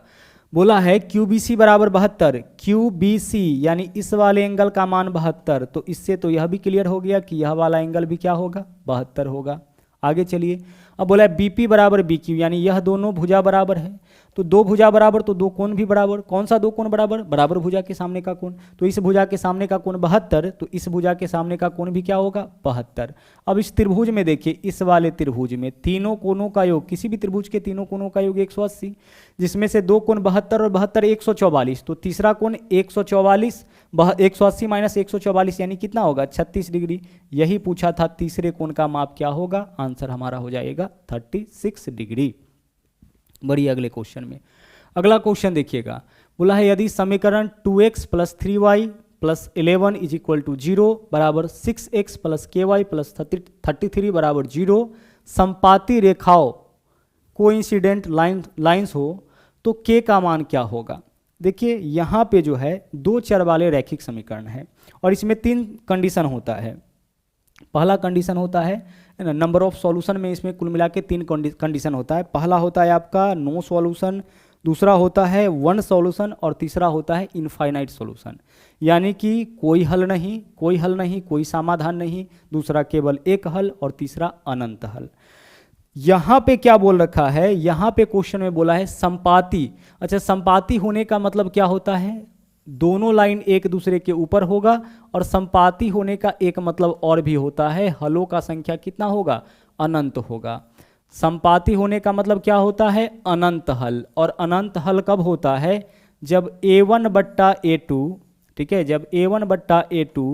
S1: बोला है QBC बराबर 72, QBC यानी इस वाले एंगल का मान 72, तो इससे तो यह भी क्लियर हो गया कि यह वाला एंगल भी क्या होगा 72 होगा। आगे चलिए, अब बोला है BP बराबर BQ यानी यह दोनों भुजा बराबर है, तो दो भुजा बराबर तो दो कोण भी बराबर। कौन सा दो कोण बराबर? बराबर भुजा के सामने का कोण, तो इस भुजा के सामने का कोण 72, तो इस भुजा के सामने का कोण भी क्या होगा 72। अब इस त्रिभुज में देखिए, इस वाले त्रिभुज में तीनों कोणों का योग, किसी भी त्रिभुज के तीनों कोणों का योग 180, जिसमें से दो कोण 72 और 72 144, तो तीसरा कोण 144, 180 माइनस 144 यानी कितना होगा 36 डिग्री। यही पूछा था, तीसरे कोण का माप क्या होगा? आंसर हमारा हो जाएगा 36 डिग्री। बढ़िए, अगले क्वेश्चन में, अगला क्वेश्चन देखिएगा। बोला है यदि समीकरण 2x plus 3y plus 11 is equal to 0 बराबर 6x प्लस ky प्लस 33 बराबर 0 संपाती रेखाओं कोइंसिडेंट लाइंस हो तो k का मान क्या होगा? देखिए यहाँ पे जो है दो चर वाले रैखिक समीकरण है और इसमें तीन कंडीशन होता है। पहला कंडीशन होता है नंबर ऑफ सॉल्यूशन में, इसमें कुल मिला के तीन कंडीशन होता है। पहला होता है आपका नो सॉल्यूशन, दूसरा होता है वन सॉल्यूशन और तीसरा होता है इनफाइनाइट सॉल्यूशन, यानी कि कोई हल नहीं, कोई समाधान नहीं, दूसरा केवल एक हल और तीसरा अनंत हल। यहाँ पे क्या बोल रखा है? यहाँ पे क्वेश्चन में बोला है संपाती। अच्छा, संपाती होने का मतलब क्या होता है? दोनों लाइन एक दूसरे के ऊपर होगा, और संपाती होने का एक मतलब और भी होता है, हलों का संख्या कितना होगा? अनंत होगा। संपाती होने का मतलब क्या होता है? अनंत हल। और अनंत हल कब होता है? जब A1 बट्टा A2, ठीक है, जब A1 बट्टा A2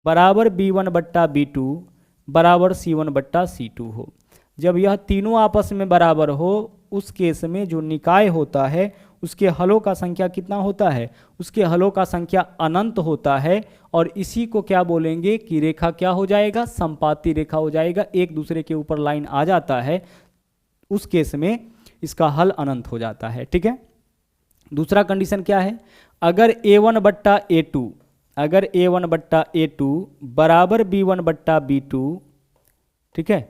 S1: बराबर B1 बट्टा B2 बराबर C1 बट्टा C2 हो। जब यह तीनों आपस में बराबर हो, उस केस में जो निकाय होता है उसके हलों का संख्या कितना होता है? उसके हलों का संख्या अनंत होता है, और इसी को क्या बोलेंगे कि रेखा क्या हो जाएगा? संपाती रेखा हो जाएगा। एक दूसरे के ऊपर लाइन आ जाता है, उस केस में इसका हल अनंत हो जाता है। ठीक है, दूसरा कंडीशन क्या है? अगर A1 बट्टा A2, अगर A1 बट्टा A2 बराबर B1 बट्टा B2, ठीक है,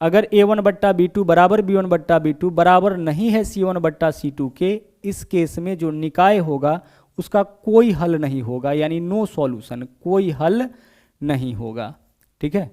S1: अगर A1 बट्टा B2 बराबर B1 बट्टा B2 बराबर नहीं है C1 बट्टा C2 के, इस केस में जो निकाय होगा उसका कोई हल नहीं होगा, यानी नो सॉल्यूशन, कोई हल नहीं होगा। ठीक है,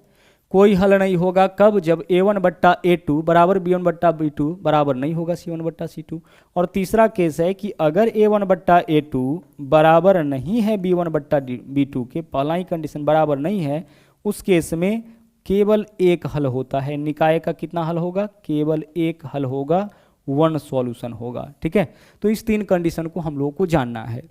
S1: कोई हल नहीं होगा कब? जब A1 बट्टा A2 बराबर B1 बट्टा B2 बराबर नहीं होगा C1 बट्टा C2। और तीसरा केस है कि अगर A1 बट्टा A2 बराबर नहीं है B1 बट्टा B2 के, पहला ही कंडीशन बराबर नहीं है, उस केस में केवल एक हल होता है। निकाय का कितना हल होगा? केवल एक हल होगा, वन सॉल्यूशन होगा। ठीक है, तो इस तीन कंडीशन को हम लोग को जानना है।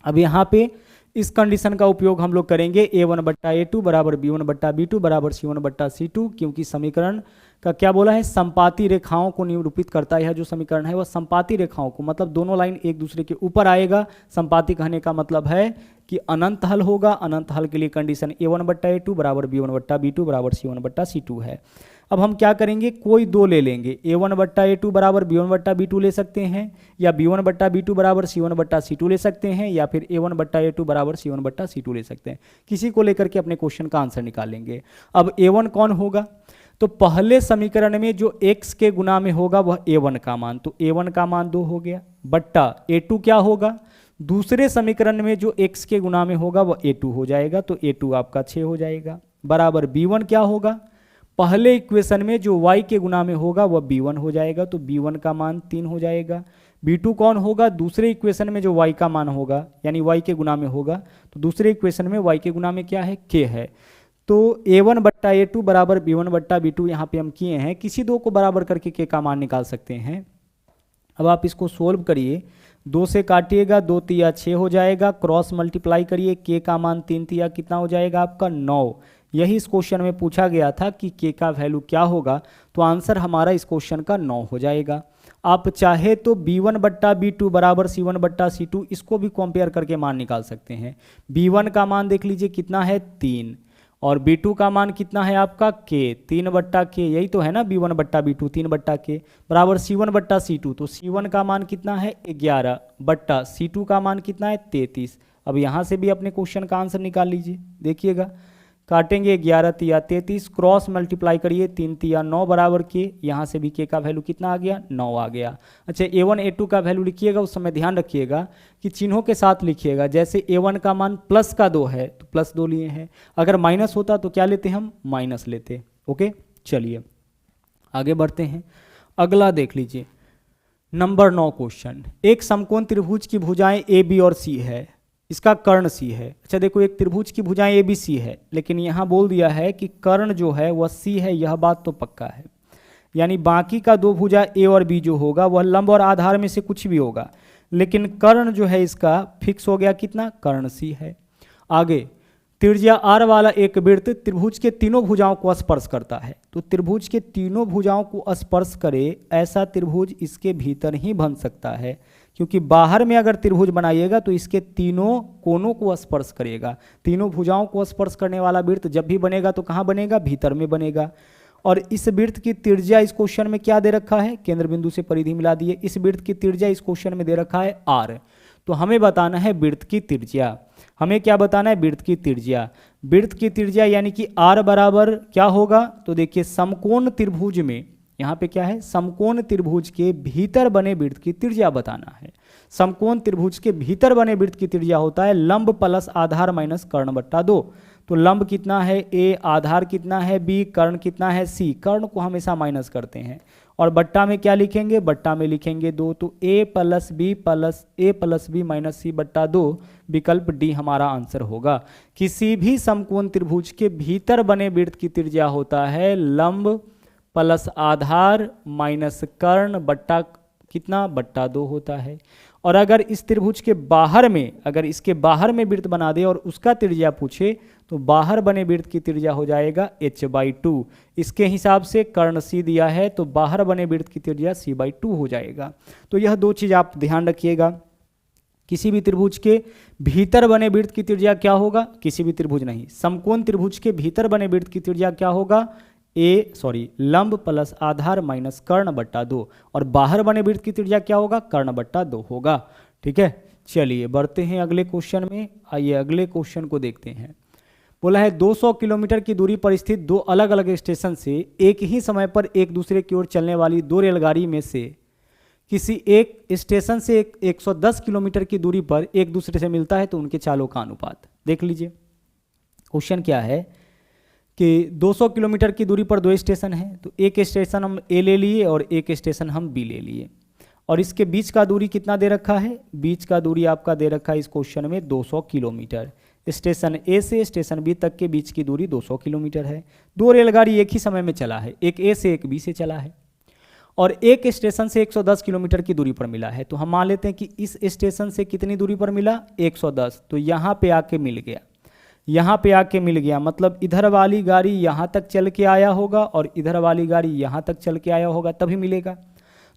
S1: अब यहाँ पे इस कंडीशन का उपयोग हम लोग करेंगे A1 बट्टा A2 बराबर B1 बट्टा B2 बराबर C1 बट्टा C2, क्योंकि समीकरण का क्या बोला है? संपाती रेखाओं को निरूपित करता है। यह जो समीकरण है वह संपाती रेखाओं को, मतलब दोनों लाइन एक दूसरे के ऊपर आएगा। संपाती कहने का मतलब है कि अनंत हल होगा। अनंत हल के लिए कंडीशन A1 बट्टा A2 बराबर B1 बट्टा B2 बराबर C1 बट्टा C2 है। अब हम क्या करेंगे? कोई दो ले लेंगे। A1 बट्टा A2 बराबर B1 बट्टा B2 ले सकते हैं, या B1 बट्टा B2 बराबर C1 बट्टा C2 ले सकते हैं, या फिर A1 बट्टा A2 बराबर C1 बट्टा C2 ले सकते हैं। किसी को लेकर के अपने क्वेश्चन का आंसर निकालेंगे। अब A1 कौन होगा? तो पहले समीकरण में जो x के गुना में होगा वह A1 का मान, तो A1 का मान 2 हो गया, बट्टा A2 क्या होगा? दूसरे समीकरण में जो x के गुना में होगा वह A2 हो जाएगा, तो A2 आपका 6 हो जाएगा, बराबर B1 क्या होगा? पहले इक्वेशन में जो y के गुना में होगा वह b1 हो जाएगा, तो b1 का मान 3 हो जाएगा। b2 कौन होगा, दूसरे इक्वेशन में जो y का मान होगा यानी y के गुना में होगा, तो दूसरे इक्वेशन में y के गुना में क्या है, k है। तो a1 बट्टा a2 बराबर b1 बट्टा b2 यहाँ पे हम किए हैं, किसी दो को बराबर करके k का मान निकाल सकते हैं। अब आप इसको सोल्व करिए, 2 से काटिएगा, 2 तिया 6 हो जाएगा, क्रॉस मल्टीप्लाई करिए, k का मान 3 तिया कितना हो जाएगा आपका 9। यही इस क्वेश्चन में पूछा गया था कि k का वैल्यू क्या होगा, तो आंसर हमारा इस क्वेश्चन का 9 हो जाएगा। आप चाहे तो b1 बट्टा b2 बराबर c1 बट्टा c2 इसको भी कंपेयर करके मान निकाल सकते हैं। b1 का मान देख लीजिए कितना है 3, और b2 का मान कितना है आपका k, 3 बट्टा k, यही तो है ना b1 बट्टा b2 3 बट्टा k बराबर c1 बट्टा c2, तो c1 का मान कितना है 11 बट्टा c2 का मान कितना है 33। अब यहाँ से भी अपने क्वेश्चन का आंसर निकाल लीजिए, देखिएगा काटेंगे 11 तिया 33, क्रॉस मल्टीप्लाई करिए 3 तिया 9 बराबर के, यहाँ से भी के का वैल्यू कितना आ गया 9 आ गया। अच्छा a1 a2 का वैल्यू लिखिएगा, उस समय ध्यान रखिएगा कि चिन्हों के साथ लिखिएगा। जैसे a1 का मान प्लस का 2 है तो प्लस 2 लिए हैं, अगर माइनस होता तो क्या लेते हम, माइनस लेते। ओके चलिए आगे बढ़ते हैं, अगला देख लीजिए नंबर 9 क्वेश्चन। एक समकोण त्रिभुज की भुजाएं ए बी और सी है, इसका कर्ण सी है। अच्छा देखो, एक त्रिभुज की भुजाएं ए बी सी है, लेकिन यहाँ बोल दिया है कि कर्ण जो है वह सी है, यह बात तो पक्का है। यानी बाकी का दो भुजा ए और बी जो होगा वह लंब और आधार में से कुछ भी होगा, लेकिन कर्ण जो है इसका फिक्स हो गया, कितना, कर्ण सी है। आगे त्रिज्या आर वाला एक वृत्त त्रिभुज के तीनों भुजाओं को स्पर्श करता है, तो त्रिभुज के तीनों भुजाओं को स्पर्श करे ऐसा त्रिभुज इसके भीतर ही बन सकता है, क्योंकि बाहर में अगर त्रिभुज बनाइएगा तो इसके तीनों कोनों को स्पर्श करेगा। तीनों भुजाओं को स्पर्श करने वाला वृत्त जब भी बनेगा तो कहाँ बनेगा, भीतर में बनेगा। और इस वृत्त की त्रिज्या इस क्वेश्चन में क्या दे रखा है, केंद्र बिंदु से परिधि मिला दिए, इस वृत्त की त्रिज्या इस क्वेश्चन में दे रखा है आर। तो हमें बताना है वृत्त की त्रिज्या, हमें क्या बताना है, वृत्त की त्रिज्या। वृत्त की त्रिज्या यानी कि आर बराबर क्या होगा, तो देखिए समकोण त्रिभुज में, यहाँ पे क्या है, समकोण त्रिभुज के भीतर बने वृत्त की त्रिज्या बताना है। समकोण त्रिभुज के भीतर बने वृत्त की त्रिज्या होता है लंब प्लस आधार माइनस कर्ण बट्टा 2। तो लंब कितना है ए, आधार कितना है बी, कर्ण कितना है सी, कर्ण को हमेशा माइनस करते हैं, और बट्टा में क्या लिखेंगे, बट्टा में लिखेंगे 2, तो ए प्लस बी माइनस सी बट्टा 2, विकल्प डी हमारा आंसर होगा। किसी भी समकोण त्रिभुज के भीतर बने वृत्त की त्रिज्या होता है लंब प्लस आधार माइनस कर्ण बट्टा कितना, बट्टा 2 होता है। और अगर इस त्रिभुज के बाहर में, अगर इसके बाहर में वृत्त बना दे और उसका त्रिज्या पूछे तो बाहर बने वृत्त की त्रिज्या हो जाएगा h/2। इसके हिसाब से कर्ण सी दिया है तो बाहर बने वृत्त की त्रिज्या c/2 हो जाएगा। तो यह दो चीज़ आप ध्यान रखिएगा, किसी भी त्रिभुज के भीतर बने वृत्त की त्रिज्या क्या होगा, किसी भी त्रिभुज नहीं, समकोण त्रिभुज के भीतर बने वृत्त की त्रिज्या क्या होगा, लंब प्लस आधार माइनस कर्ण बट्टा 2, और बाहर बने वृत्त की त्रिज्या क्या होगा, कर्ण बट्टा 2 होगा। ठीक है, चलिए बढ़ते हैं अगले क्वेश्चन में। आइए अगले क्वेश्चन को देखते हैं। बोला है 200 किलोमीटर की दूरी पर स्थित दो अलग अलग स्टेशन से एक ही समय पर एक दूसरे की ओर चलने वाली दो रेलगाड़ी में से किसी एक स्टेशन से 110 किलोमीटर की दूरी पर एक दूसरे से मिलता है तो उनके चालों का अनुपात। देख लीजिए क्वेश्चन क्या है कि 200 किलोमीटर की दूरी पर दो स्टेशन हैं, तो एक स्टेशन हम ए ले लिए और एक स्टेशन हम बी ले लिए, और इसके बीच का दूरी कितना दे रखा है, बीच का दूरी आपका दे रखा है इस क्वेश्चन में 200 किलोमीटर। स्टेशन ए से स्टेशन बी तक के बीच की दूरी 200 किलोमीटर है। दो रेलगाड़ी एक ही समय में चला है, एक ए से एक बी से चला है, और एक स्टेशन से 110 किलोमीटर की दूरी पर मिला है। तो हम मान लेते हैं कि इस स्टेशन से कितनी दूरी पर मिला, 110, तो यहाँ पे आके मिल गया, यहाँ पे आके मिल गया, मतलब इधर वाली गाड़ी यहाँ तक चल के आया होगा और इधर वाली गाड़ी यहाँ तक चल के आया होगा तभी मिलेगा।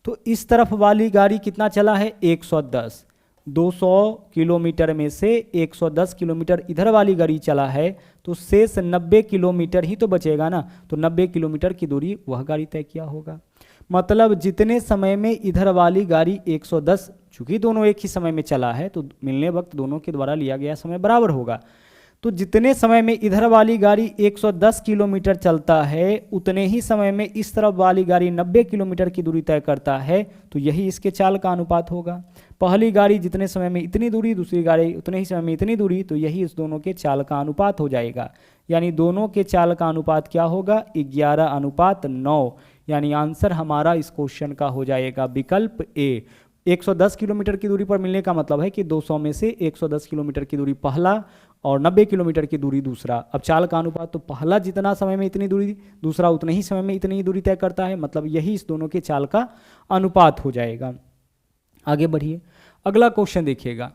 S1: तो इस तरफ वाली गाड़ी कितना चला है, 110, 200 किलोमीटर में से 110 किलोमीटर इधर वाली गाड़ी चला है, तो शेष 90 किलोमीटर ही तो बचेगा ना, तो 90 किलोमीटर की दूरी वह गाड़ी तय किया होगा। मतलब जितने समय में इधर वाली गाड़ी 110, चूँकि दोनों एक ही समय में चला है तो मिलने वक्त दोनों के द्वारा लिया गया समय बराबर होगा। तो जितने समय में इधर वाली गाड़ी 110 किलोमीटर चलता है उतने ही समय में इस तरफ वाली गाड़ी 90 किलोमीटर की दूरी तय करता है, तो यही इसके चाल का अनुपात होगा। पहली गाड़ी जितने समय में इतनी दूरी, दूसरी गाड़ी उतने ही समय में इतनी दूरी, तो यही इस दोनों के चाल का अनुपात हो जाएगा। यानी दोनों के चाल का अनुपात क्या होगा? 11:9। यानी आंसर हमारा इस क्वेश्चन का हो जाएगा विकल्प ए। 110 किलोमीटर की दूरी पर मिलने का मतलब है कि 200 में से 110 किलोमीटर की दूरी पहला और 90 किलोमीटर की दूरी दूसरा। अब चाल का अनुपात तो पहला जितना समय में इतनी दूरी, दूसरा उतने ही समय में इतनी ही दूरी तय करता है, मतलब यही इस दोनों के चाल का अनुपात हो जाएगा। आगे बढ़िए, अगला क्वेश्चन देखिएगा।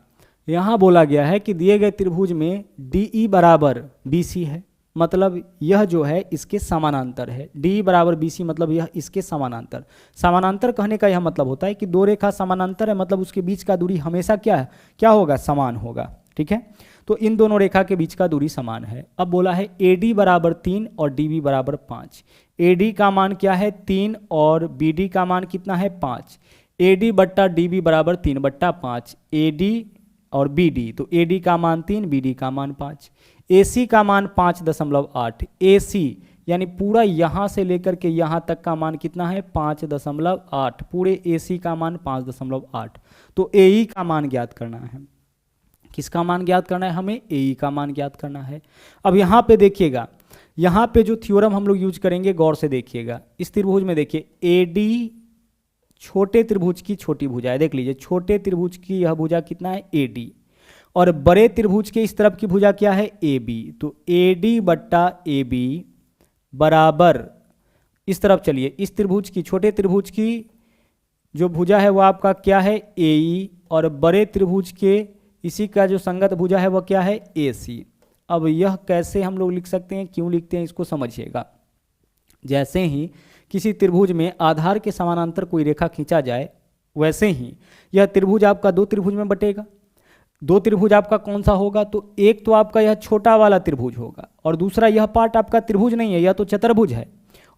S1: यहाँ बोला गया है कि दिए गए त्रिभुज में DE बराबर BC है, मतलब यह जो है इसके समानांतर है। DE बराबर BC मतलब यह इसके समानांतर। समानांतर कहने का यह मतलब होता है कि दो रेखा समानांतर है, मतलब उसके बीच का दूरी हमेशा क्या होगा? समान होगा। ठीक है, तो इन दोनों रेखा के बीच का दूरी समान है। अब बोला है AD बराबर 3 और DB बराबर 5। AD का मान क्या है? 3 और BD का मान कितना है? 5। AD बट्टा DB बराबर 3/5। AD और BD, तो AD का मान 3, BD का मान 5। AC का मान 5.8। AC यानी पूरा यहाँ से लेकर के यहाँ तक का मान कितना है? 5.8। पूरे AC का मान 5.8। तो AE का मान ज्ञात करना है। किसका मान ज्ञात करना है? हमें AE का मान ज्ञात करना है। अब यहाँ पे देखिएगा, यहाँ पे जो थ्योरम हम लोग यूज करेंगे गौर से देखिएगा। इस त्रिभुज में देखिए AD छोटे त्रिभुज की छोटी भुजा है। देख लीजिए, छोटे त्रिभुज की यह भुजा कितना है? AD। और बड़े त्रिभुज के इस तरफ की भुजा क्या है? AB। तो AD बट्टा AB बराबर, इस तरफ चलिए, इस त्रिभुज की, छोटे त्रिभुज की जो भुजा है वह आपका क्या है? AE। और बड़े त्रिभुज के इसी का जो संगत भुजा है वह क्या है? AC। अब यह कैसे हम लोग लिख सकते हैं, क्यों लिखते हैं, इसको समझिएगा। जैसे ही किसी त्रिभुज में आधार के समानांतर कोई रेखा खींचा जाए, वैसे ही यह त्रिभुज आपका दो त्रिभुज में बटेगा। दो त्रिभुज आपका कौन सा होगा? तो एक तो आपका यह छोटा वाला त्रिभुज होगा, और दूसरा यह पार्ट आपका त्रिभुज नहीं है, यह तो चतुर्भुज है।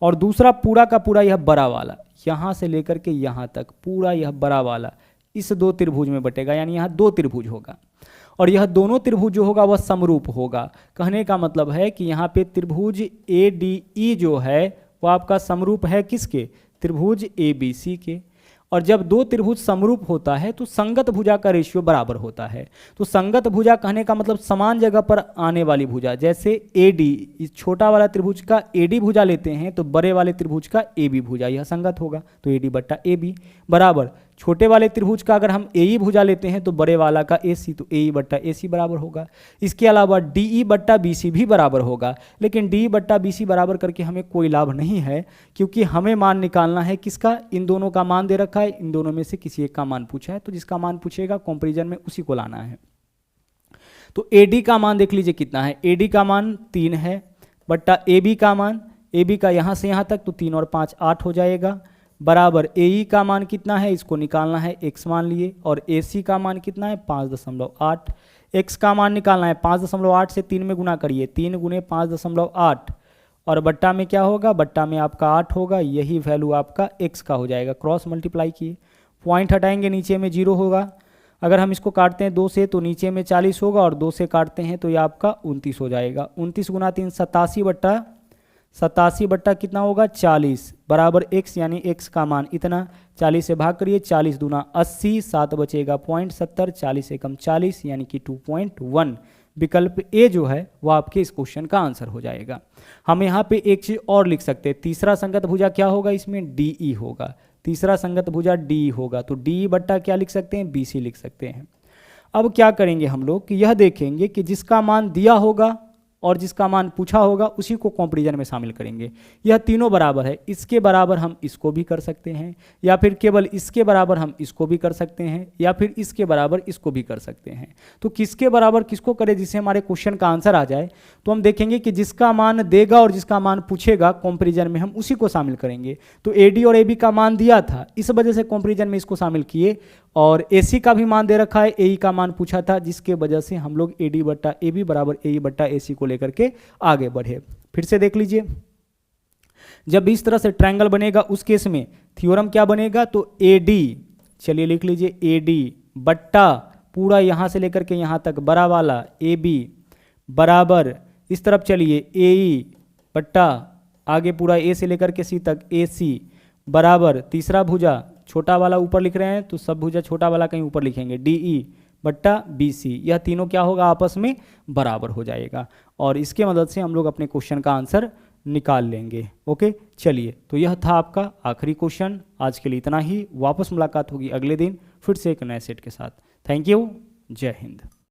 S1: और दूसरा पूरा का पूरा यह बड़ा वाला, यहाँ से लेकर के यहाँ तक पूरा यह बड़ा वाला इस दो त्रिभुज में बटेगा। यानी यहाँ दो त्रिभुज होगा, और यह दोनों त्रिभुज जो होगा वह समरूप होगा। कहने का मतलब है कि यहाँ पे त्रिभुज ADE जो है वह आपका समरूप है किसके? त्रिभुज ABC के। और जब दो त्रिभुज समरूप होता है तो संगत भुजा का रेशियो बराबर होता है। तो संगत भुजा कहने का मतलब समान जगह पर आने वाली भुजा। जैसे AD, इस छोटा वाला त्रिभुज का AD भुजा लेते हैं तो बड़े वाले त्रिभुज का AB भुजा, यह संगत होगा। तो AD बट्टा AB बराबर छोटे वाले त्रिभुज का अगर हम AE भुजा लेते हैं तो बड़े वाला का AC, तो AE बट्टा AC बराबर होगा। इसके अलावा DE बट्टा BC भी बराबर होगा, लेकिन DE बट्टा BC बराबर करके हमें कोई लाभ नहीं है, क्योंकि हमें मान निकालना है किसका? इन दोनों का मान दे रखा है, इन दोनों में से किसी एक का मान पूछा है, तो जिसका मान पूछेगा कंपैरिजन में उसी को लाना है। तो AD का मान देख लीजिए कितना है? AD का मान 3 है, बट्टा AB का मान, AB का यहाँ से यहाँ तक तो 3 और 5 8 हो जाएगा, बराबर AE का मान कितना है? इसको निकालना है, x मान लिए, और AC का मान कितना है? 5.8। x का मान निकालना है, 5.8 से 3 में गुना करिए, 3 गुने 5.8, और बट्टा में क्या होगा? बट्टा में आपका 8 होगा। यही वैल्यू आपका x का हो जाएगा। क्रॉस मल्टीप्लाई किए, पॉइंट हटाएंगे, नीचे में 0 होगा। अगर हम इसको काटते हैं 2 से तो नीचे में 40 होगा, और 2 से काटते हैं तो ये आपका 29 हो जाएगा। 29 गुना 3 87 बट्टा कितना होगा? 40 बराबर x, यानी x का मान इतना। 40 से भाग करिए, 40 दूना 80, 7 बचेगा 0.70, 40 से कम 40 यानी कि 2.1। विकल्प ए जो है वो आपके इस क्वेश्चन का आंसर हो जाएगा। हम यहाँ पे एक चीज और लिख सकते हैं, तीसरा संगत भुजा क्या होगा? इसमें DE होगा। तीसरा संगत भुजा DE होगा, तो DE बट्टा क्या लिख सकते हैं? BC लिख सकते हैं। अब क्या करेंगे हम लोग कि यह देखेंगे कि जिसका मान दिया होगा और जिसका मान पूछा होगा उसी को कंपैरिजन में शामिल करेंगे। यह तीनों बराबर है, इसके बराबर हम इसको भी कर सकते हैं, या फिर केवल इसके बराबर हम इसको भी कर सकते हैं, या फिर इसके बराबर इसको भी कर सकते हैं। तो किसके बराबर किसको करें जिससे हमारे क्वेश्चन का आंसर आ जाए? तो हम देखेंगे कि जिसका मान देगा और जिसका मान पूछेगा कंपैरिजन में हम उसी को शामिल करेंगे। तो AD और AB का मान दिया था, इस वजह से कंपैरिजन में इसको शामिल किए, और AC का भी मान दे रखा है, AE का मान पूछा था, जिसके वजह से हम लोग AD बट्टा AB बराबर AE बट्टा AC को लेकर के आगे बढ़े। फिर से देख लीजिए, जब इस तरह से ट्रायंगल बनेगा उस केस में थ्योरम क्या बनेगा? तो AD, चलिए लिख लीजिए, AD बट्टा पूरा यहाँ से लेकर के यहाँ तक बड़ा वाला AB बराबर इस तरफ चलिए ए ई बट्टा आगे पूरा ए से लेकर के सी तक ए सी बराबर तीसरा भुजा छोटा वाला ऊपर लिख रहे हैं तो सब भुजा छोटा वाला कहीं ऊपर लिखेंगे डी ई बट्टा बी सी, यह तीनों क्या होगा आपस में बराबर हो जाएगा और इसके मदद से हम लोग अपने क्वेश्चन का आंसर निकाल लेंगे। ओके चलिए, तो यह था आपका आखिरी क्वेश्चन। आज के लिए इतना ही, वापस मुलाकात होगी अगले दिन फिर से एक नए सेट के साथ। थैंक यू, जय हिंद।